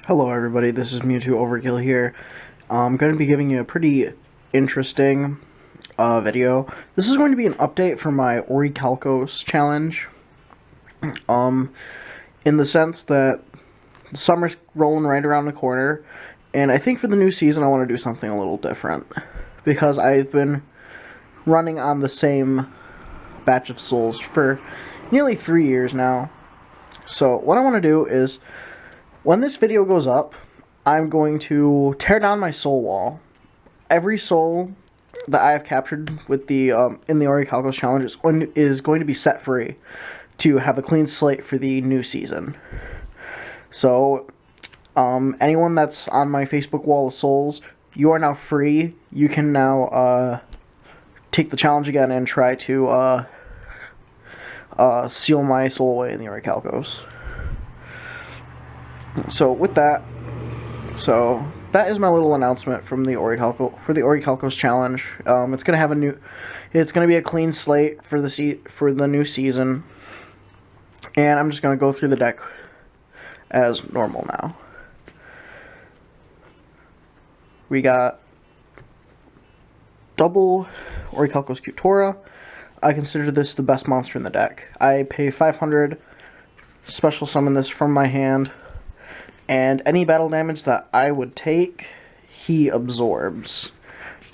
Hello everybody, this is Mewtwo Overkill here. I'm going to be giving you a pretty interesting video. This is going to be an update for my Orichalcos challenge. In the sense that summer's rolling right around the corner, and I think for the new season I want to do something a little different. Because I've been running on the same batch of souls for nearly 3 years now. So what I want to do is, when this video goes up, I'm going to tear down my soul wall. Every soul that I have captured with the in the Orichalcos challenge is going to be set free to have a clean slate for the new season. So, anyone that's on my Facebook wall of souls, you are now free. You can now take the challenge again and try to seal my soul away in the Orichalcos. So with that, that is my little announcement from the Orichalcos challenge. It's gonna be a clean slate for the new season, and I'm just gonna go through the deck as normal now. We got double Orichalcos Cutora. I consider this the best monster in the deck. I pay 500, special summon this from my hand, and any battle damage that I would take, he absorbs.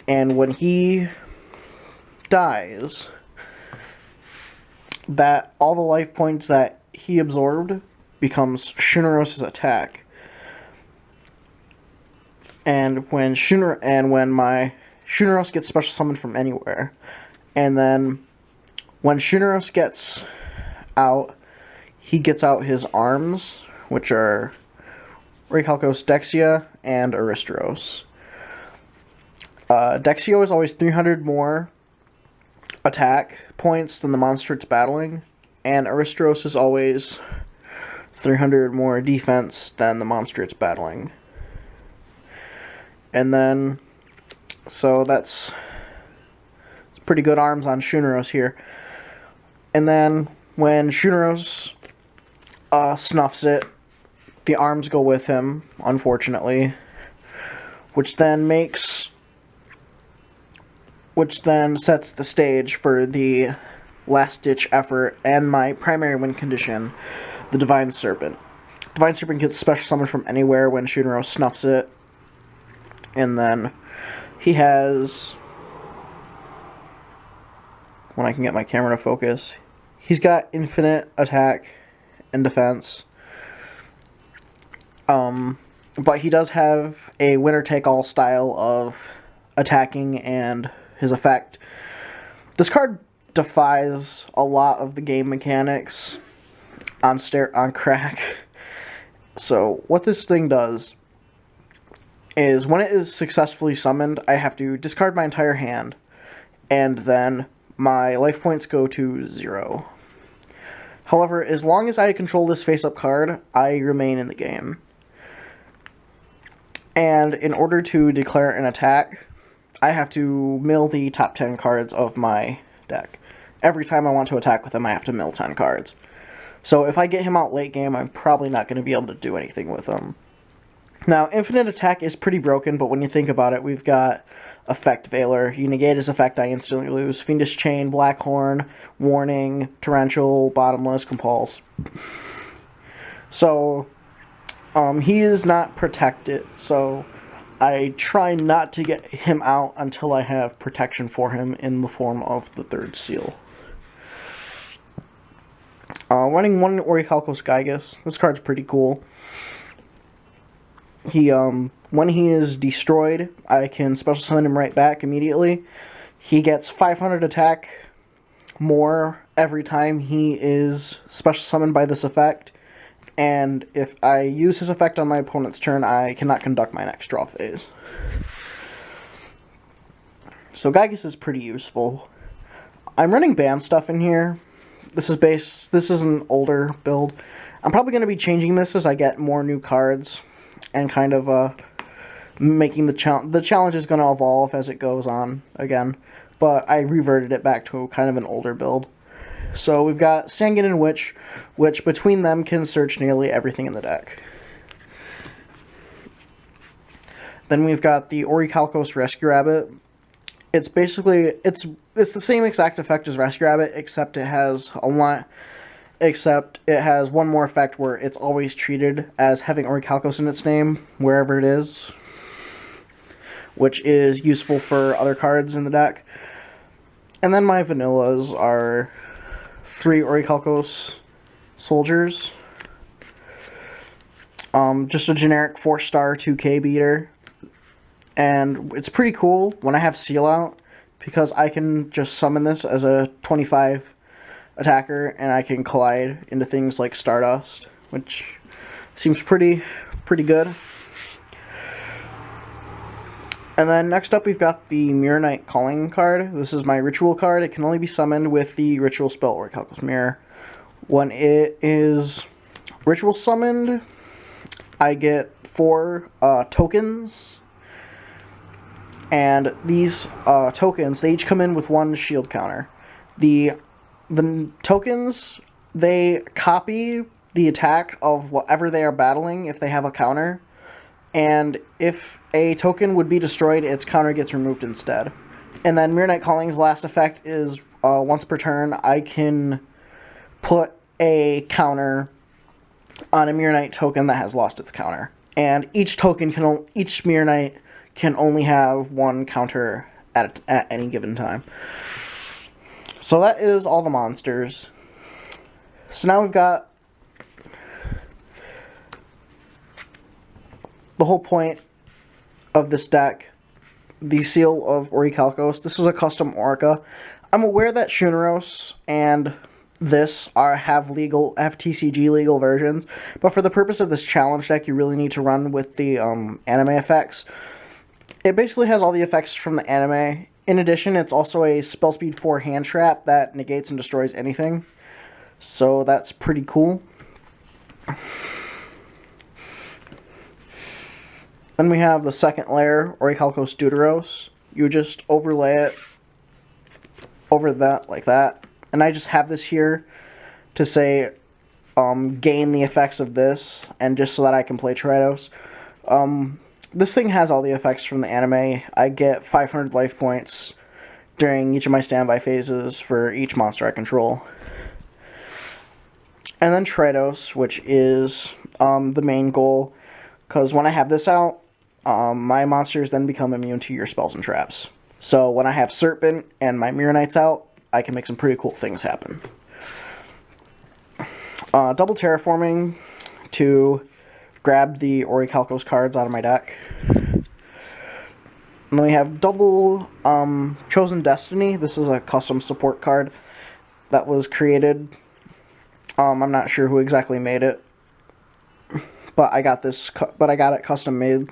And when he dies, that all the life points that he absorbed becomes Shuneros' attack. And when my Shuneros gets special summoned from anywhere, and then when Shuneros gets out, he gets out his arms, which are Orichalcos Dexia and Aristros. Dexio is always 300 more attack points than the monster it's battling, and Aristros is always 300 more defense than the monster it's battling. And then, so that's pretty good arms on Shuneros here. And then, when Shuneros snuffs it, the arms go with him, unfortunately, which then sets the stage for the last-ditch effort and my primary win condition, the Divine Serpent. Divine Serpent gets special summoned from anywhere when Shuneros snuffs it, and then he has, when I can get my camera to focus, he's got infinite attack and defense. But he does have a winner-take-all style of attacking and his effect. This card defies a lot of the game mechanics on crack. So what this thing does is, when it is successfully summoned, I have to discard my entire hand, and then my life points go to 0. However, as long as I control this face-up card, I remain in the game. And in order to declare an attack, I have to mill the top 10 cards of my deck. Every time I want to attack with him, I have to mill 10 cards. So if I get him out late game, I'm probably not going to be able to do anything with him. Now, infinite attack is pretty broken, but when you think about it, we've got Effect Veiler. You negate his effect, I instantly lose. Fiendish Chain, Blackhorn, Warning, Torrential, Bottomless, Compulse. So he is not protected, so I try not to get him out until I have protection for him in the form of the third seal. Running one Orichalcos Gygus. This card's pretty cool. When he is destroyed, I can special summon him right back immediately. He gets 500 attack more every time he is special summoned by this effect. And if I use his effect on my opponent's turn, I cannot conduct my next draw phase. So Gygus is pretty useful. I'm running band stuff in here. This is an older build. I'm probably going to be changing this as I get more new cards, and kind of making the challenge is going to evolve as it goes on again. But I reverted it back to kind of an older build. So we've got Sanguine and Witch, which between them can search nearly everything in the deck. Then we've got the Orichalcos Rescue Rabbit. It's basically it's the same exact effect as Rescue Rabbit, except it has one more effect where it's always treated as having Orichalcos in its name wherever it is, which is useful for other cards in the deck. And then my vanillas are 3 Orichalcos soldiers. Just a generic 4-star 2K beater. And it's pretty cool when I have Seal out, because I can just summon this as a 25 attacker, and I can collide into things like Stardust, which seems pretty good. And then next up we've got the Mirror Knight Calling card. This is my ritual card. It can only be summoned with the ritual spell Orichalcos Mirror. When it is ritual summoned, I get 4 tokens. And these tokens, they each come in with 1 shield counter. The tokens, they copy the attack of whatever they are battling if they have a counter. And if a token would be destroyed, its counter gets removed instead. And then Mirror Knight Calling's last effect is once per turn, I can put a counter on a Mirror Knight token that has lost its counter. And each Mirror Knight can only have 1 counter at any given time. So that is all the monsters. So now we've got the whole point of this deck, the Seal of Orichalcos. This is a custom Orca. I'm aware that Shuneros and this have TCG legal versions, but for the purpose of this challenge deck, you really need to run with the anime effects. It basically has all the effects from the anime. In addition, it's also a spell speed 4 hand trap that negates and destroys anything. So that's pretty cool. Then we have the second layer, Orichalcos Deuteros. You just overlay it over that like that. And I just have this here to say gain the effects of this, and just so that I can play Tritos. This thing has all the effects from the anime. I get 500 life points during each of my standby phases for each monster I control. And then Tritos, which is the main goal, because when I have this out, my monsters then become immune to your spells and traps. So when I have Serpent and my Mirror Knights out, I can make some pretty cool things happen. Double terraforming to grab the Orichalcos cards out of my deck. And then we have double Chosen Destiny. This is a custom support card that was created. I'm not sure who exactly made it, but I got it custom made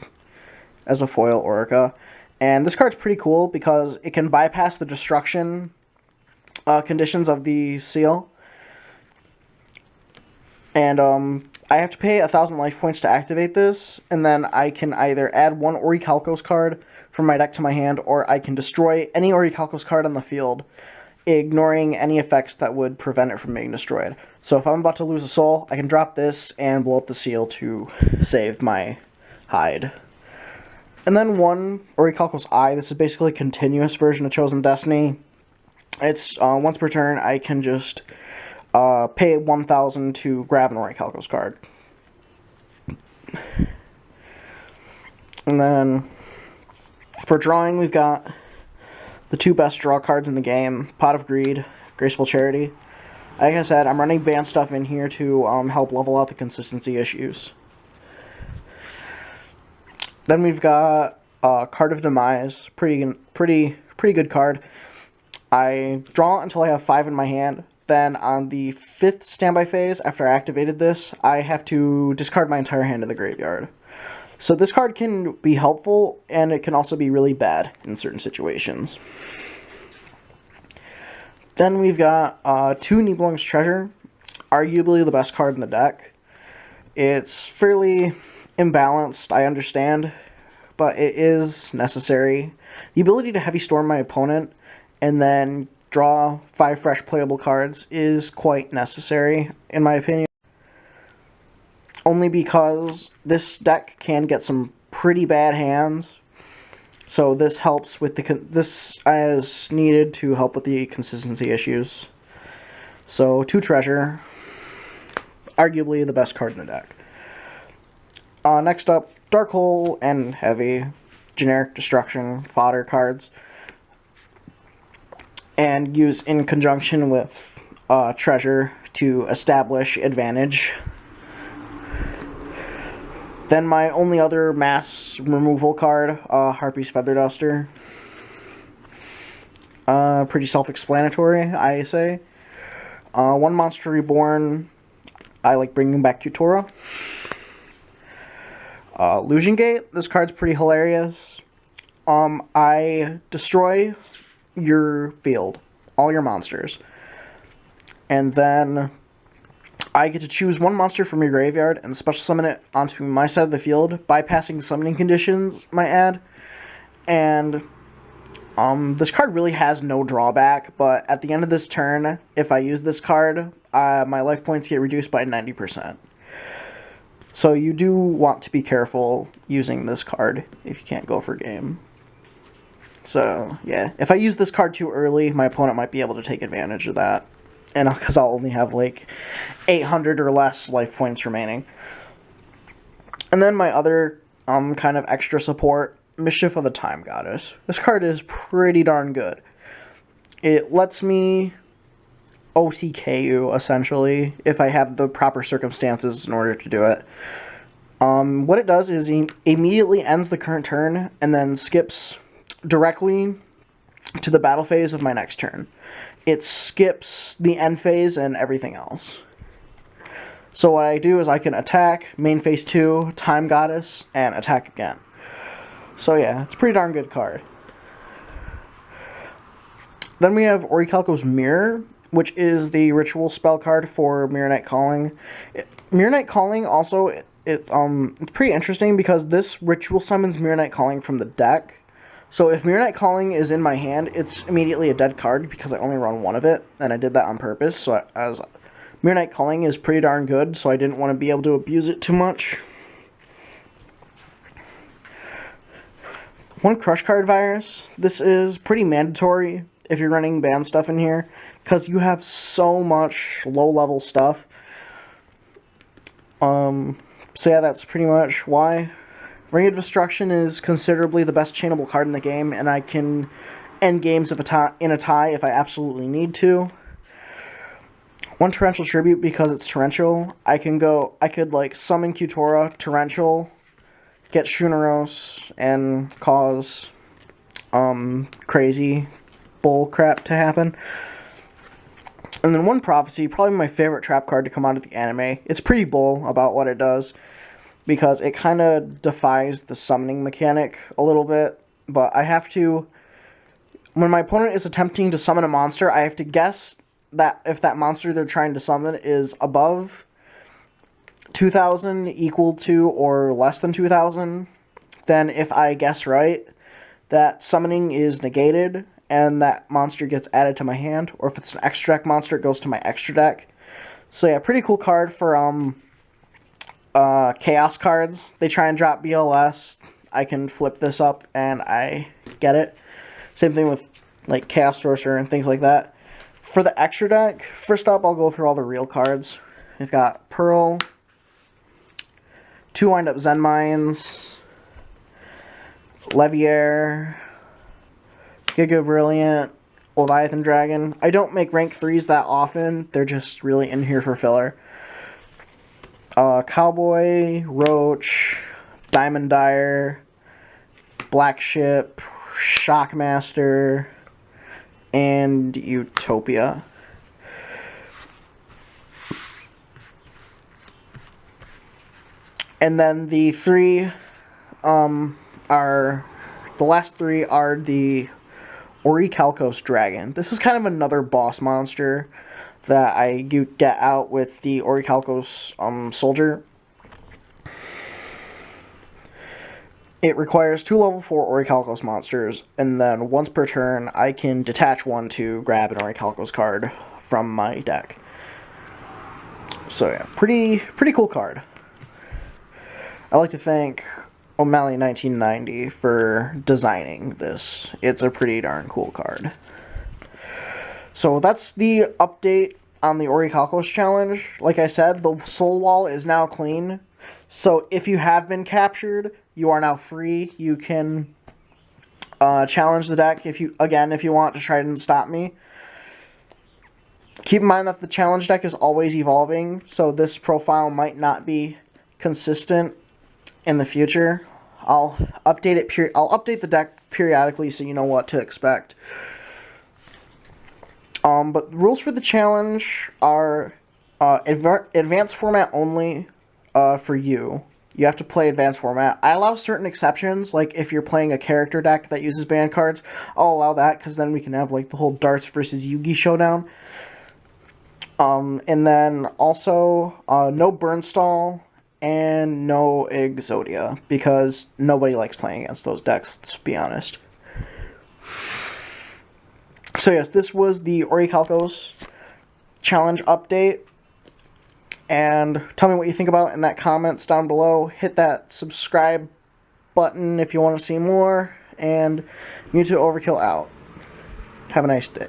as a foil Orca. And this card's pretty cool because it can bypass the destruction conditions of the seal. And I have to pay 1,000 life points to activate this, and then I can either add 1 Orichalcos card from my deck to my hand, or I can destroy any Orichalcos card on the field, ignoring any effects that would prevent it from being destroyed. So if I'm about to lose a soul, I can drop this and blow up the seal to save my hide. And then 1 Orichalcos Eye. This is basically a continuous version of Chosen Destiny. It's once per turn, I can just pay 1,000 to grab an Orichalcos card. And then for drawing, we've got the 2 best draw cards in the game, Pot of Greed, Graceful Charity. Like I said, I'm running banned stuff in here to help level out the consistency issues. Then we've got Card of Demise, pretty good card. I draw until I have 5 in my hand. Then on the 5th standby phase, after I activated this, I have to discard my entire hand to the graveyard. So this card can be helpful, and it can also be really bad in certain situations. Then we've got 2 Nibelung's Treasure, arguably the best card in the deck. It's fairly imbalanced, I understand, but it is necessary. The ability to Heavy Storm my opponent and then draw 5 fresh playable cards is quite necessary, in my opinion. Only because this deck can get some pretty bad hands. So this helps with this is needed to help with the consistency issues. So 2 treasure, arguably the best card in the deck. Next up, Dark Hole and Heavy, generic destruction fodder cards, and use in conjunction with treasure to establish advantage. Then my only other mass removal card, Harpy's Feather Duster. Pretty self-explanatory, I say. 1 monster reborn. I like bringing back Kutora. Illusion Gate. This card's pretty hilarious. I destroy your field, all your monsters, and then I get to choose 1 monster from your graveyard and special summon it onto my side of the field, bypassing summoning conditions, might add. And this card really has no drawback, but at the end of this turn, if I use this card, my life points get reduced by 90%. So you do want to be careful using this card if you can't go for game. So, yeah, if I use this card too early, my opponent might be able to take advantage of that. And because I'll only have like 800 or less life points remaining. And then my other kind of extra support, Mischief of the Time Goddess. This card is pretty darn good. It lets me OTK you, essentially, if I have the proper circumstances in order to do it. What it does is it immediately ends the current turn and then skips directly to the battle phase of my next turn. It skips the end phase and everything else. So what I do is I can attack, main phase 2, Time Goddess, and attack again. So yeah, it's a pretty darn good card. Then we have Orichalcos Mirror, which is the ritual spell card for Mirror Knight Calling. Mirror Knight Calling also, it's pretty interesting because this ritual summons Mirror Knight Calling from the deck. So if Mirror Knight Calling is in my hand, it's immediately a dead card because I only run 1 of it, and I did that on purpose. So as Mirror Knight Calling is pretty darn good, so I didn't want to be able to abuse it too much. 1 Crush Card Virus. This is pretty mandatory if you're running banned stuff in here, because you have so much low-level stuff. So yeah, that's pretty much why. Ring of Destruction is considerably the best chainable card in the game, and I can end games in a tie if I absolutely need to. 1 Torrential Tribute because it's torrential. I could like summon Kutora, torrential, get Shuneros, and cause crazy bull crap to happen. And then 1 Prophecy, probably my favorite trap card to come out of the anime. It's pretty bull about what it does, because it kind of defies the summoning mechanic a little bit, but I have to, when my opponent is attempting to summon a monster, I have to guess that if that monster they're trying to summon is above 2,000, equal to, or less than 2,000, then if I guess right, that summoning is negated, and that monster gets added to my hand, or if it's an extra deck monster, it goes to my extra deck. So yeah, pretty cool card for, Chaos cards. They try and drop BLS. I can flip this up and I get it. Same thing with like Chaos Sorcerer and things like that. For the extra deck, first up I'll go through all the real cards. We've got Pearl, 2 Wind Up Zen Mines, Leviair, Giga Brilliant, Leviathan Dragon. I don't make rank 3s that often. They're just really in here for filler. Cowboy, Roach, Diamond Dyer, Black Ship, Shockmaster, and Utopia. And then the last 3 are the Orichalcos Dragon. This is kind of another boss monster that I get out with the Orichalcos Soldier. It requires 2 level 4 Orichalcos monsters, and then once per turn, I can detach 1 to grab an Orichalcos card from my deck. So yeah, pretty cool card. I'd like to thank O'Malley 1990 for designing this. It's a pretty darn cool card. So that's the update on the Orichalcos challenge. Like I said, the soul wall is now clean. So if you have been captured, you are now free. You can challenge the deck if you want to try and stop me. Keep in mind that the challenge deck is always evolving, so this profile might not be consistent in the future. I'll update it. I'll update the deck periodically so you know what to expect. But the rules for the challenge are advanced format only for you. You have to play advanced format. I allow certain exceptions, like if you're playing a character deck that uses banned cards, I'll allow that because then we can have like the whole Darts versus Yugi showdown. And then also no Burnstall and no Exodia because nobody likes playing against those decks, to be honest. So yes, this was the Orichalcos challenge update. And tell me what you think about it in that comments down below. Hit that subscribe button if you want to see more. And Mewtwo Overkill out. Have a nice day.